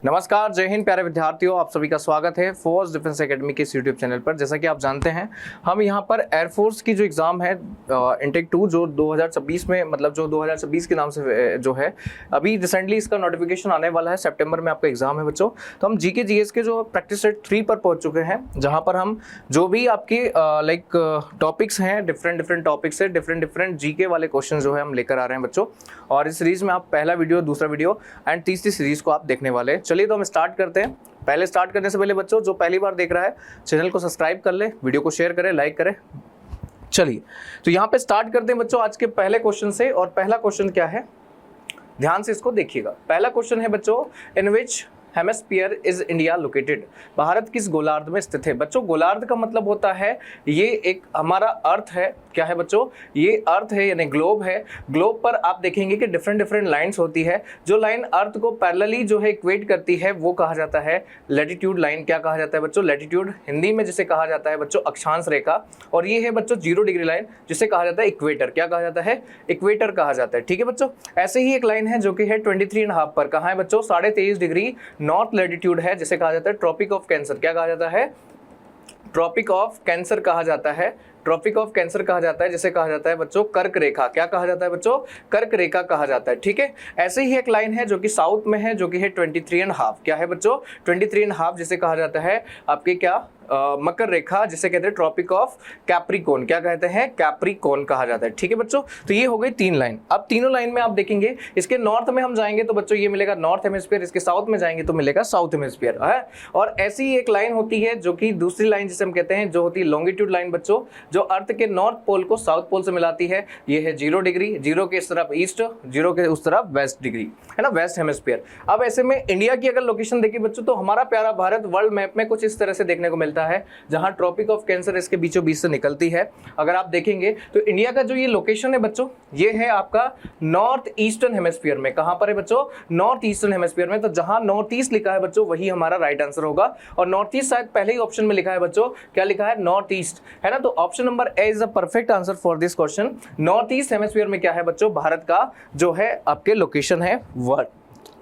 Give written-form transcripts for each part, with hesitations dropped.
नमस्कार, जय हिंद प्यारे विद्यार्थियों, आप सभी का स्वागत है फोर्स डिफेंस एकेडमी के इस यूट्यूब चैनल पर। जैसा कि आप जानते हैं, हम यहाँ पर एयरफोर्स की जो एग्ज़ाम है इंटेक 2 जो 2026 में, मतलब जो 2026 के नाम से जो है, अभी रिसेंटली इसका नोटिफिकेशन आने वाला है। सितंबर में आपका एग्जाम है बच्चों। तो हम जीके जीएस के जो प्रैक्टिस सेट 3 पर पहुँच चुके हैं, जहाँ पर हम जो भी आपके टॉपिक्स हैं, डिफरेंट टॉपिक्स है, डिफरेंट जीके वाले क्वेश्चन जो है हम लेकर आ रहे हैं बच्चों। और इस सीरीज में आप पहला वीडियो, दूसरा वीडियो एंड तीसरी सीरीज को आप देखने वाले हैं। चलिए तो हम स्टार्ट करते हैं। पहले स्टार्ट करने से पहले बच्चों, जो पहली बार देख रहा है, चैनल को सब्सक्राइब कर ले, वीडियो को शेयर करें, लाइक करें। चलिए तो यहाँ पे स्टार्ट करते हैं बच्चों आज के पहले क्वेश्चन से। और पहला क्वेश्चन क्या है, ध्यान से इसको देखिएगा। पहला क्वेश्चन है बच्चों, in which hemisphere is India located. भारत किस गोलार्ध में स्थित है। बच्चों गोलार्ध का मतलब होता है, ये एक हमारा अर्थ है। क्या है बच्चों, ये अर्थ है यानी ग्लोब है। ग्लोब पर आप देखेंगे कि डिफरेंट लाइंस होती है। जो लाइन अर्थ को पैरेलली जो है इक्वेट करती है वो कहा जाता है लैटिट्यूड लाइन। क्या कहा जाता है बच्चों, लैटिट्यूड। हिंदी में जिसे कहा जाता है बच्चों अक्षांश रेखा। और ये है बच्चों 0 डिग्री लाइन, जिसे कहा जाता है इक्वेटर। क्या कहा जाता है, इक्वेटर कहा जाता है। ठीक है बच्चों, ऐसे ही एक लाइन है जो कि है 23.5 पर। कहाँ है बच्चों, 23.5 डिग्री नॉर्थ लैटिट्यूड है, जिसे कहा जाता है ट्रॉपिक ऑफ कैंसर। क्या कहा जाता है, ट्रॉपिक ऑफ कैंसर कहा जाता है। ट्रॉपिक ऑफ कैंसर कहा जाता है, जिसे कहा जाता है बच्चों कर्क रेखा। क्या कहा जाता है बच्चों, कर्क रेखा कहा जाता है। ठीक है, ऐसे ही एक लाइन है जो कि साउथ में है, जो कि है 23.5। क्या है बच्चों, 23.5, जिसे कहा जाता है आपके क्या मकर रेखा, जिसे कहते हैं ट्रॉपिक ऑफ कैप्रिकॉर्न। क्या कहते हैं, कैप्रिकॉर्न कहा जाता है। ठीक है बच्चों, तो ये हो गई 3 लाइन। अब तीनों लाइन में आप देखेंगे, इसके नॉर्थ में हम जाएंगे तो बच्चों ये मिलेगा नॉर्थ हेमिस्फीयर, इसके साउथ में जाएंगे तो मिलेगा साउथ हेमिस्फीयर है। और ऐसी ही एक लाइन होती है जो कि दूसरी लाइन जिसे हम कहते हैं, जो होती है लॉन्गिट्यूड लाइन बच्चों, जो अर्थ के नॉर्थ पोल को साउथ पोल से मिलाती है। ये है 0 डिग्री, 0 के इस तरफ ईस्ट, 0 के उस तरफ वेस्ट डिग्री, है ना, वेस्ट हेमिस्फीयर। अब ऐसे में इंडिया की अगर लोकेशन देखिए बच्चों, तो हमारा प्यारा भारत वर्ल्ड मैप में कुछ इस तरह से देखने को मिलता है, जहां ट्रॉपिक ऑफ कैंसर इसके बीचों बीच से निकलती है। अगर आप देखेंगे तो इंडिया का जो ये लोकेशन है बच्चों, ये है आपका नॉर्थ ईस्टर्न हेमिस्फीयर में। कहां पर है बच्चों, नॉर्थ ईस्टर्न हेमिस्फीयर में। तो जहां नॉर्थ ईस्ट लिखा है बच्चों, वही हमारा राइट आंसर होगा। और नॉर्थ ईस्ट शायद पहले ही ऑप्शन में लिखा है बच्चों, क्या लिखा है, नॉर्थ ईस्ट, है ना। तो option number A is the perfect answer for this question. North east hemisphere में क्या है बच्चों, भारत का जो है आपके लोकेशन है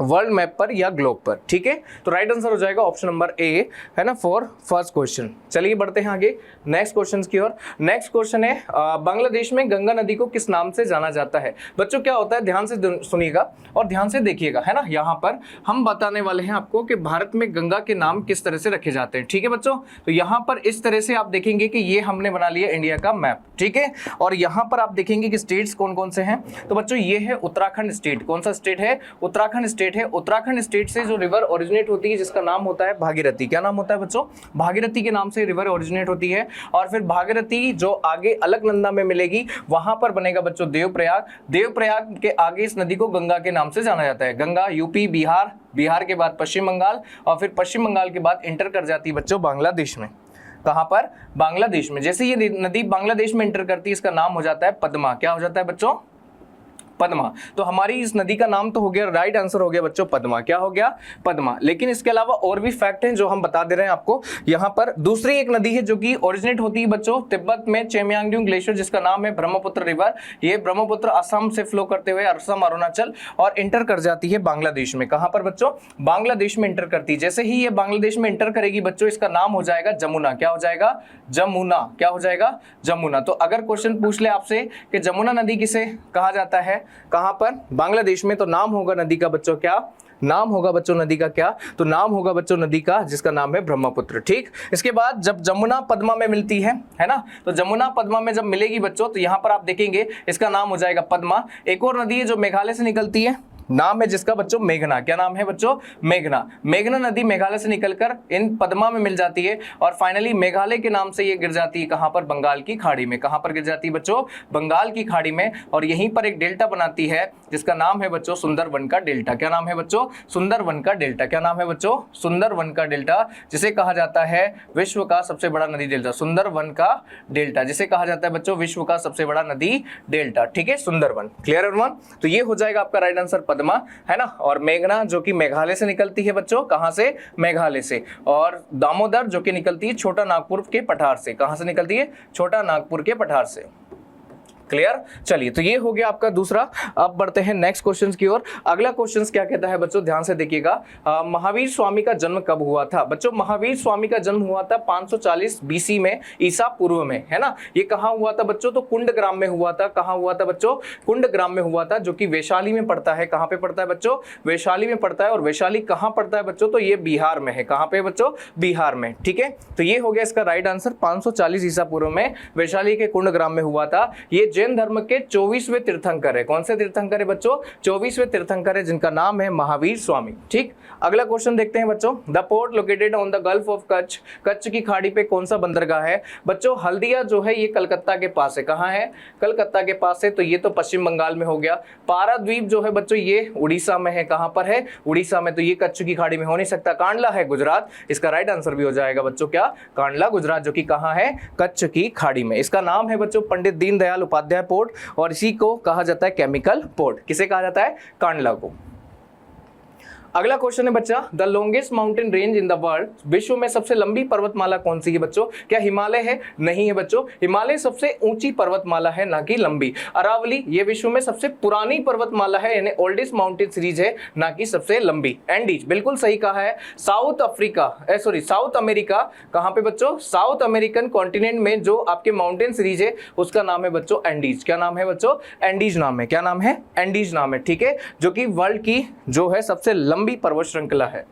वर्ल्ड मैप पर या ग्लोब पर। ठीक है, तो राइट आंसर हो जाएगा ऑप्शन नंबर ए, है ना, फॉर फर्स्ट क्वेश्चन। चलिए बढ़ते हैं आगे नेक्स्ट क्वेश्चन की ओर। नेक्स्ट क्वेश्चन है, बांग्लादेश में गंगा नदी को किस नाम से जाना जाता है। बच्चों क्या होता है, ध्यान से सुनिएगा और ध्यान से देखिएगा, है ना। यहाँ पर हम बताने वाले हैं आपको कि भारत में गंगा के नाम किस तरह से रखे जाते हैं। ठीक है बच्चों, तो यहाँ पर इस तरह से आप देखेंगे कि ये हमने बना लिया इंडिया का मैप। ठीक है, और यहाँ पर आप देखेंगे कि स्टेट्स कौन कौन से हैं। तो बच्चों ये है उत्तराखंड स्टेट। कौन सा स्टेट है, उत्तराखंड स्टेट है। उत्तराखंड स्टेट से जो रिवर ओरिजिनेट होती है, जिसका नाम होता है भागीरथी। क्या नाम होता है बच्चों, भागीरथी के नाम से रिवर ओरिजिनेट होती है। और फिर भागीरथी जो आगे अलकनंदा में मिलेगी, वहां पर बनेगा बच्चों देवप्रयाग। देवप्रयाग के आगे इस नदी को गंगा के नाम से जाना जाता है। गंगा यूपी, बिहार के बाद पश्चिम बंगाल, और फिर पश्चिम बंगाल के बाद इंटर कर जाती है बच्चों बांग्लादेश में। कहां पर, बांग्लादेश में। जैसे ये नदी बांग्लादेश में इंटर करती है, इसका नाम हो जाता है पद्मा। क्या हो जाता है बच्चों, पद्मा। तो हमारी इस नदी का नाम तो हो गया, राइट आंसर हो गया बच्चों पद्मा। क्या हो गया, पद्मा। लेकिन इसके अलावा और भी फैक्ट हैं जो हम बता दे रहे हैं आपको। यहाँ पर दूसरी एक नदी है जो कि ओरिजिनेट होती है बच्चों तिब्बत में, चेमयांगड्यूंग ग्लेशियर, जिसका नाम है ब्रह्मपुत्र रिवर। ये ब्रह्मपुत्र असम से फ्लो करते हुए असम, अरुणाचल और इंटर कर जाती है बांग्लादेश में। कहां पर बच्चों, बांग्लादेश में इंटर करती है। जैसे ही ये बांग्लादेश में इंटर करेगी बच्चों, इसका नाम हो जाएगा जमुना। क्या हो जाएगा, जमुना। क्या हो जाएगा, जमुना। तो अगर क्वेश्चन पूछ ले आपसे कि जमुना नदी किसे कहा जाता है, कहां पर, बांग्लादेश में, तो नाम होगा नदी का बच्चों क्या, नाम होगा बच्चों नदी का क्या, तो नाम होगा बच्चों नदी का जिसका नाम है ब्रह्मपुत्र। ठीक, इसके बाद जब जमुना पद्मा में मिलती है ना, तो जमुना पद्मा में जब मिलेगी बच्चों, तो यहां पर आप देखेंगे इसका नाम हो जाएगा पद्मा। एक और नदी है जो मेघालय से निकलती है, नाम है जिसका बच्चों मेघना। क्या नाम है बच्चों, मेघना। मेघना नदी मेघालय से निकलकर इन पद्मा में मिल जाती है और फाइनली मेघालय के नाम से ये गिर जाती है कहां पर, बंगाल की खाड़ी में। कहां पर गिर जाती है बच्चों, बंगाल की खाड़ी में। और यहीं पर एक डेल्टा बनाती है जिसका नाम है बच्चों सुंदरवन का डेल्टा। क्या नाम है बच्चों, सुंदरवन का डेल्टा। क्या नाम है बच्चों, सुंदरवन का डेल्टा, जिसे कहा जाता है विश्व का सबसे बड़ा नदी डेल्टा। सुंदरवन का डेल्टा, जिसे कहा जाता है बच्चों विश्व का सबसे बड़ा नदी डेल्टा। ठीक है, सुंदरवन। क्लियर एवरीवन, तो ये हो जाएगा आपका राइट आंसर पद्मा, है ना। और मेघना जो कि मेघालय से निकलती है बच्चों, कहां से, मेघालय से। और दामोदर जो कि निकलती है छोटा नागपुर के पठार से। कहां से निकलती है, छोटा नागपुर के पठार से। क्लियर। चलिए, तो ये हो गया आपका दूसरा। अब बढ़ते हैं नेक्स्ट क्वेश्चन की ओर। अगला क्वेश्चन क्या कहता है बच्चों, ध्यान से देखिएगा। महावीर स्वामी का जन्म कब हुआ था बच्चों? महावीर स्वामी का जन्म हुआ था 540 बीसी में, ईसा पूर्व में, है ना। ये कहाँ हुआ था बच्चों? तो कुंडग्राम में हुआ था। कहाँ हुआ था बच्चों? कुंडग्राम में हुआ था, जो कि वैशाली में पड़ता है। कहाँ पे पड़ता है बच्चों? वैशाली में पड़ता है। और वैशाली कहाँ पड़ता है बच्चों? तो ये बिहार में है। कहाँ पे बच्चों? बिहार में, ठीक है। तो ये हो गया इसका राइट आंसर। 540 ईसा पूर्व में वैशाली के कुंडग्राम में हुआ था। ये जैन धर्म के 24वें तीर्थंकर है। कौन से तीर्थंकर है बच्चों? 24वें तीर्थंकर है, जिनका नाम है महावीर स्वामी। ठीक, अगला क्वेश्चन देखते हैं बच्चों। The port located on the gulf of Kutch, Kutch की खाड़ी पे कौन सा बंदरगाह है बच्चों? हल्दिया जो है ये कलकत्ता के पास है। कहाँ है? कलकत्ता के पास है। तो ये तो पश्चिम बंगाल में हो गया। पाराद्वीप जो है बच्चों ये उड़ीसा में है। कहाँ पर है? उड़ीसा में। तो ये कच्छ की खाड़ी में हो नहीं सकता। कांडला है गुजरात। इसका राइट आंसर भी हो जाएगा बच्चों क्या? कांडला गुजरात, जो कि कहाँ है? कच्छ की खाड़ी में। इसका नाम है बच्चों पंडित दीनदयाल उपाध्याय पोर्ट, और इसी को कहा जाता है केमिकल पोर्ट। किसे कहा जाता है? कांडला को। अगला क्वेश्चन है बच्चा, the longest mountain range in the world, विश्व में सबसे लंबी पर्वतमाला कौन सी है बच्चों? क्या हिमालय है? नहीं है बच्चों। हिमालय सबसे ऊंची पर्वतमाला है, ना कि लंबी। अरावली ये विश्व में सबसे पुरानी पर्वतमाला है, यानी ओल्डेस्ट माउंटेन सीरीज है, ना कि सबसे लंबी। एंडीज बिल्कुल सही कहा है। साउथ अमेरिका, कहां पे बच्चों? साउथ अमेरिकन कॉन्टिनेंट में जो आपके माउंटेन सीरीज है उसका नाम है बच्चों एंडीज। क्या नाम है बच्चों? एंडीज नाम है। क्या नाम है? एंडीज नाम है, ठीक है, जो कि वर्ल्ड की जो है सबसे लंबी पर्वत श्रृंखला है।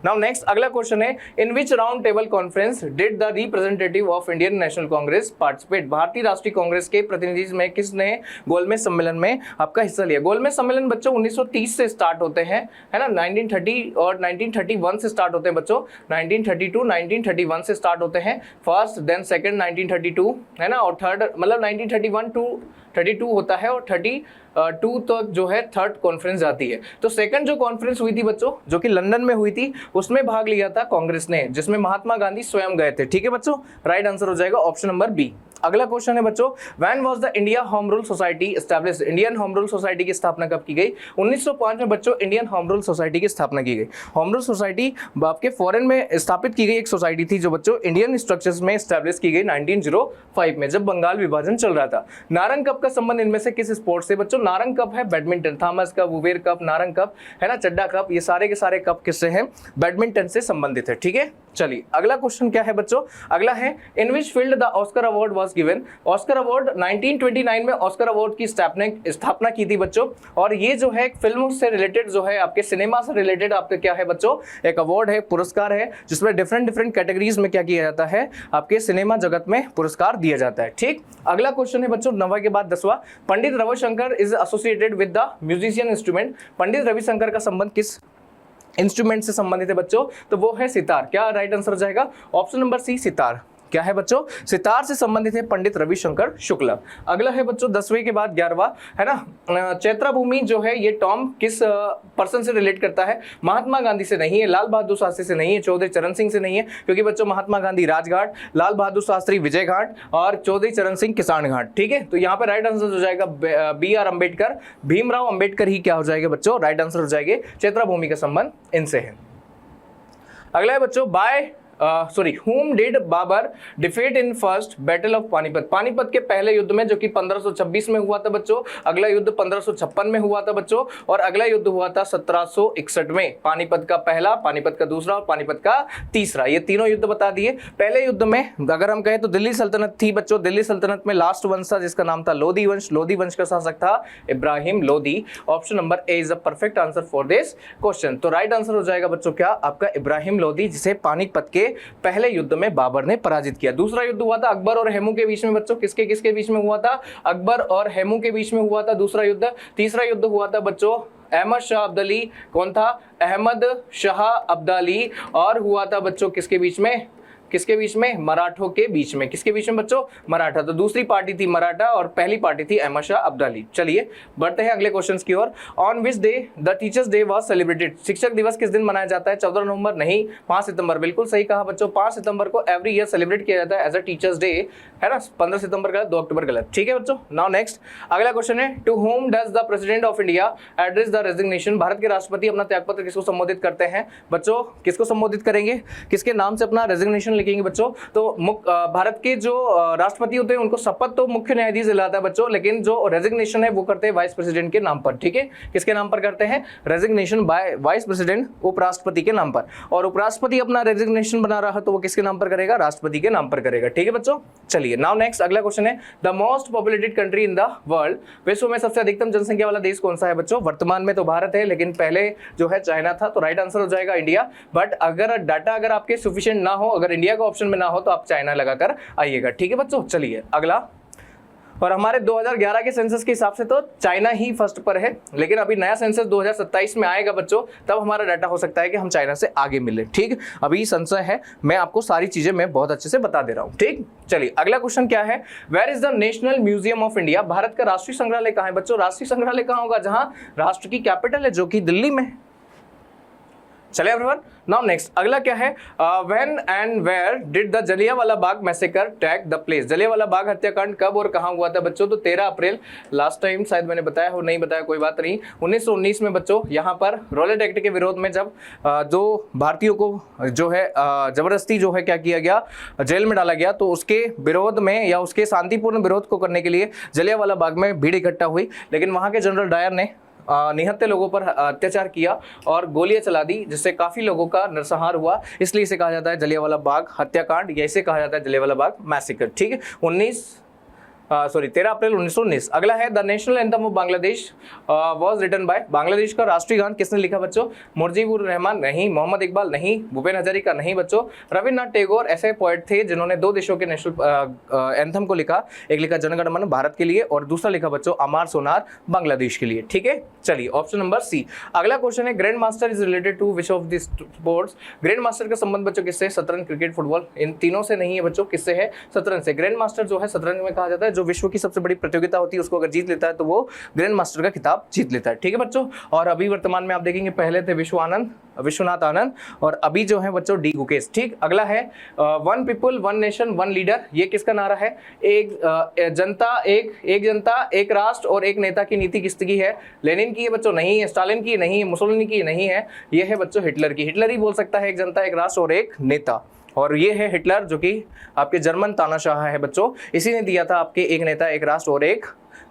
नाउ नेक्स्ट अगला क्वेश्चन है, in which round table conference did the representative of Indian National Congress participate? भारतीय राष्ट्रीय कांग्रेस के प्रतिनिधि में किसने गोलमेज सम्मेलन में आपका हिस्सा लिया? गोलमेज सम्मेलन बच्चों 1930 से स्टार्ट होते हैं, है ना। 1930 और 1931 से स्टार्ट होते हैं बच्चों। 1932 1931 से स्टार्ट होते हैं फर्स्ट, देन सेकंड 1932, है ना, और थर्ड मतलब 1931 टू 32 होता है, और 32 तक जो है थर्ड कॉन्फ्रेंस जाती है। तो सेकंड जो कॉन्फ्रेंस हुई थी बच्चों, जो कि लंदन में हुई थी, उसमें भाग लिया था कांग्रेस ने, जिसमें महात्मा गांधी स्वयं गए थे। ठीक है बच्चों, राइट आंसर हो जाएगा ऑप्शन नंबर बी। अगला क्वेश्चन है बच्चों, when was the India home rule society established? Indian home rule society की स्थापना कब की गई? 1905 में बच्चों इंडियन होम रूल सोसाइटी की स्थापना की गई। होम रूल सोसाइटी आपके फॉरेन में स्थापित की गई एक सोसाइटी थी, जो बच्चों इंडियन स्ट्रक्चर्स में एस्टैब्लिश की गई 1905 में, जब बंगाल विभाजन चल रहा था। नारंग कप का संबंध इनमें से किस स्पोर्ट से बच्चों? नारंग कप है badminton, Thomas cup, Uber cup, Narang cup, है ना, चड्डा कप, ये सारे के सारे कप किससे हैं? बैडमिंटन से संबंधित है। ठीक है, चलिए अगला क्वेश्चन क्या है बच्चों? अगला है, in which field the Oscar award was given? Oscar award 1929 में ऑस्कर अवार्ड की स्थापना की थी बच्चों, और ये जो है फिल्म से रिलेटेड जो है, आपके सिनेमा से रिलेटेड आपके क्या है बच्चों? एक अवार्ड है, पुरस्कार है, जिसमें डिफरेंट कैटेगरीज में क्या किया जाता है? आपके सिनेमा जगत में पुरस्कार दिया जाता है। ठीक, अगला क्वेश्चन है बच्चों 9वां के बाद 10वां, Pandit Ravishankar is associated with the musician instrument. Pandit Ravishankar का संबंध किस इंस्ट्रूमेंट से संबंधित है बच्चों? तो वो है सितार। क्या राइट आंसर हो जाएगा? Option number C, sitar. क्या है बच्चों? सितार से संबंधित है पंडित रविशंकर शुक्ला। अगला है बच्चों 10वें के बाद 11वां, है ना, चैत्रा भूमि जो है ये टॉम किस पर्सन से रिलेट करता है? महात्मा गांधी से नहीं है, लाल बहादुर शास्त्री से नहीं है, चौधरी चरण सिंह से नहीं है, क्योंकि बच्चों महात्मा गांधी राजघाट, लाल बहादुर शास्त्री विजय घाट, और चौधरी चरण सिंह किसान घाट। ठीक है, तो यहाँ पे राइट आंसर हो जाएगा BR अम्बेडकर, भीमराव अम्बेडकर ही क्या हो जाएगा बच्चों? राइट आंसर हो जाएगा। चैत्रा भूमि का संबंध इनसे है। अगला है बच्चों, whom did Babur defeat in first battle of Panipat? Panipat के पहले युद्ध में, जो कि 1526 में हुआ था बच्चों। अगला युद्ध 1556 में हुआ था बच्चों, और अगला युद्ध हुआ था 1761 में। पानीपत का पहला, पानीपत का दूसरा और पानीपत का तीसरा, ये तीनों युद्ध बता दिए। पहले युद्ध में अगर हम कहें तो दिल्ली सल्तनत थी बच्चों। दिल्ली सल्तनत में लास्ट वंश था जिसका नाम था लोधी वंश। लोधी वंश का शासक था Ibrahim Lodhi. Option number A is the perfect answer for this question. तो राइट आंसर हो जाएगा बच्चों क्या? आपका इब्राहिम लोधी, जिसे पानीपत के पहले युद्ध में बाबर ने पराजित किया। दूसरा युद्ध हुआ था अकबर और हेमू के बीच में बच्चों। किसके किसके बीच में हुआ था? अकबर और हेमू के बीच में हुआ था दूसरा युद्ध। तीसरा युद्ध हुआ था बच्चों अहमद शाह अब्दाली। कौन था? अहमद शाह अब्दाली। और हुआ था बच्चों किसके बीच में? किसके बीच में? मराठों के बीच में। किसके बीच में बच्चों? मराठा। तो दूसरी पार्टी थी मराठा और पहली पार्टी थी अहमद शाह अब्दाली। चलिए बढ़ते हैं अगले क्वेश्चंस की ओर। On which day the teachers day was celebrated? शिक्षक दिवस किस दिन मनाया जाता है? 14 नवंबर नहीं, 5 सितंबर। बिल्कुल सही कहा बच्चों, 5 सितंबर को एवरी ईयर सेलिब्रेट किया जाता है एज अ टीचर्स डे, है ना। 15 सितंबर गलत, 2 अक्टूबर गलत। ठीक है बच्चों। नाउ नेक्स्ट अगला क्वेश्चन है, to whom does the president of India address the resignation? Bharat के राष्ट्रपति अपना त्यागपत्र किसको संबोधित करते हैं? बच्चों किसको संबोधित करेंगे? किसके नाम से अपना रेजिग्नेशन लिखेंगे बच्चों तो भारत के जो राष्ट्रपति होते हैं उनको शपथ तो मुख्य न्यायाधीश दिलाता है बच्चों, लेकिन जो रेजिग्नेशन है वो करते हैं वाइस प्रेसिडेंट के नाम पर। ठीक है, किसके नाम पर करते हैं? रेजिग्नेशन बाय वाइस प्रेसिडेंट, उपराष्ट्रपति के नाम पर। और उपराष्ट्रपति अपना रेजिग्नेशन बना रहा है तो वो किसके नाम पर करेगा? राष्ट्रपति के नाम पर करेगा। ठीक है बच्चों, चलिए नाउ नेक्स्ट अगला क्वेश्चन है, the most populated country in the world, विश्व में सबसे अधिकतम जनसंख्या वाला देश कौन सा है बच्चों? वर्तमान में तो भारत है, लेकिन पहले जो है चाइना था, तो राइट आंसर हो जाएगा इंडिया। बट अगर डाटा अगर आपके सफिशिएंट ना हो, अगर इंडिया का ऑप्शन में ना हो तो आप चाइना लगाकर आइएगा। ठीक है बच्चों, चलिए अगला। और हमारे 2011 के सेंसस के हिसाब से तो चाइना ही फर्स्ट पर है, लेकिन अभी नया सेंसस 2027 में आएगा बच्चों, तब हमारा डाटा हो सकता है कि हम चाइना से आगे मिले। ठीक, अभी संशय है, मैं आपको सारी चीजें मैं बहुत अच्छे से बता दे रहा हूं। ठीक, चलिए अगला क्वेश्चन क्या है, where is the national museum of India, Bharat का राष्ट्रीय संग्रहालय कहां है बच्चों? राष्ट्रीय संग्रहालय कहां होगा? जहां राष्ट्र की कैपिटल है जो कि दिल्ली में। चलिए एवरीवन, नाउ नेक्स्ट अगला क्या है, when and where did the Jallianwala Bagh massacre take the place, Jallianwala Bagh हत्याकांड कब और कहां हुआ था बच्चों? तो 13 अप्रैल, लास्ट टाइम शायद मैंने बताया हो, नहीं बताया कोई बात नहीं, 1919 में बच्चों, यहां पर रॉलेट एक्ट के विरोध में जब जो भारतीयों को जो है जबरदस्ती जो है क्या किया गया, जेल में डाला गया, तो उसके विरोध में या उसके शांतिपूर्ण विरोध को करने के लिए जलियांवाला बाग में भीड़ इकट्ठा हुई, लेकिन वहां के जनरल डायर ने निहत्थे लोगों पर अत्याचार किया और गोलियां चला दी, जिससे काफी लोगों का नरसंहार हुआ, इसलिए इसे कहा जाता है जलियांवाला बाग हत्याकांड, या इसे कहा जाता है जलियांवाला बाग मैसेकर। ठीक है, 13 अप्रैल 1919। अगला है, the national anthem of Bangladesh was written by, Bangladesh का राष्ट्रीय गान किसने लिखा बच्चों? मुजीबुर रहमान नहीं, मोहम्मद इकबाल नहीं, भूपेन हजारिका नहीं बच्चों, रविन्द्रनाथ टैगोर ऐसे पोएट थे जिन्होंने दो देशों के नेशनल एंथम को लिखा, एक लिखा जनगण मन भारत के लिए और दूसरा लिखा बच्चों अमार सोनार बांग्लादेश के लिए। ठीक है, चलिए ऑप्शन नंबर सी। अगला क्वेश्चन है, grand master is related to which of this sports, grand master का संबंध बच्चों किससे? शतरंज, क्रिकेट, फुटबॉल, इन तीनों से नहीं है बच्चों, किससे है? शतरंज से। ग्रैंड मास्टर जो है शतरंज में कहा जाता है, जो विश्व की सबसे बड़ी प्रतियोगिता होती है उसको अगर जीत लेता है तो वो ग्रैंड मास्टर का खिताब जीत लेता है। ठीक है बच्चों, और अभी वर्तमान में आप देखेंगे पहले थे विश्वनाथ आनंद और अभी जो है बच्चों डी गुकेश। ठीक, अगला है, one people one nation one leader, ये किसका नारा है? एक जनता एक राष्ट्र और एक नेता की नीति किसकी है? लेनिन की है बच्चों? नहीं है। स्टालिन की नहीं है। मुसोलिनी की नहीं है। ये है बच्चों हिटलर की। हिटलर ही बोल सकता है एक जनता एक राष्ट्र और एक नेता, और ये है हिटलर जो कि आपके जर्मन तानाशाह है बच्चों, इसी ने दिया था आपके एक नेता एक राष्ट्र और एक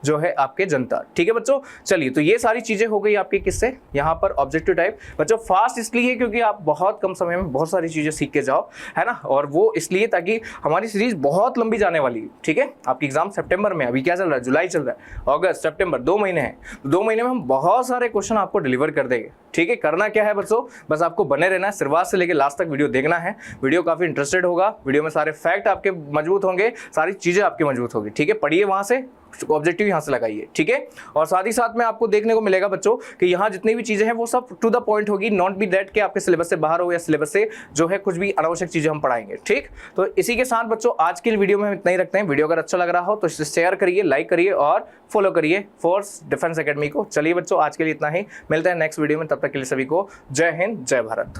जो है आपके जनता। ठीक है बच्चों, चलिए तो ये सारी चीजें हो गई आपके किससे, यहाँ पर ऑब्जेक्टिव टाइप। बच्चों फास्ट इसलिए क्योंकि आप बहुत कम समय में बहुत सारी चीजें सीख के जाओ, है ना, और वो इसलिए ताकि हमारी सीरीज बहुत लंबी जाने वाली है। ठीक है, आपकी एग्जाम सितंबर में, अभी क्या चल रहा है, जुलाई चल रहा है, अगस्त सितंबर 2 महीने हैं, 2 महीने में हम बहुत सारे क्वेश्चन आपको डिलीवर कर देंगे। ठीक है, करना क्या है बच्चों, बस आपको बने रहना है, शुरुआत से लेकर लास्ट तक वीडियो देखना है। वीडियो काफी इंटरेस्टेड होगा, वीडियो में सारे फैक्ट आपके मजबूत होंगे, सारी चीजें आपकी मजबूत होगी। ठीक है, पढ़िए वहां से, ऑब्जेक्टिव यहां से लगाइए। ठीक है, और साथ ही साथ में आपको देखने को मिलेगा बच्चों कि यहाँ जितनी भी चीजें हैं वो सब टू द पॉइंट होगी, नॉट बी दैट कि आपके सिलेबस से बाहर हो या सिलेबस से जो है कुछ भी अनावश्यक चीजें हम पढ़ाएंगे। ठीक, तो इसी के साथ बच्चों आज की वीडियो में हम इतना ही रखते हैं। वीडियो अगर अच्छा लग रहा हो तो इसे शेयर करिए, लाइक करिए और फॉलो करिए फोर्स डिफेंस एकेडमी को। चलिए बच्चों आज के लिए इतना ही, मिलते हैं नेक्स्ट वीडियो में, तब तक के लिए सभी को जय हिंद जय भारत।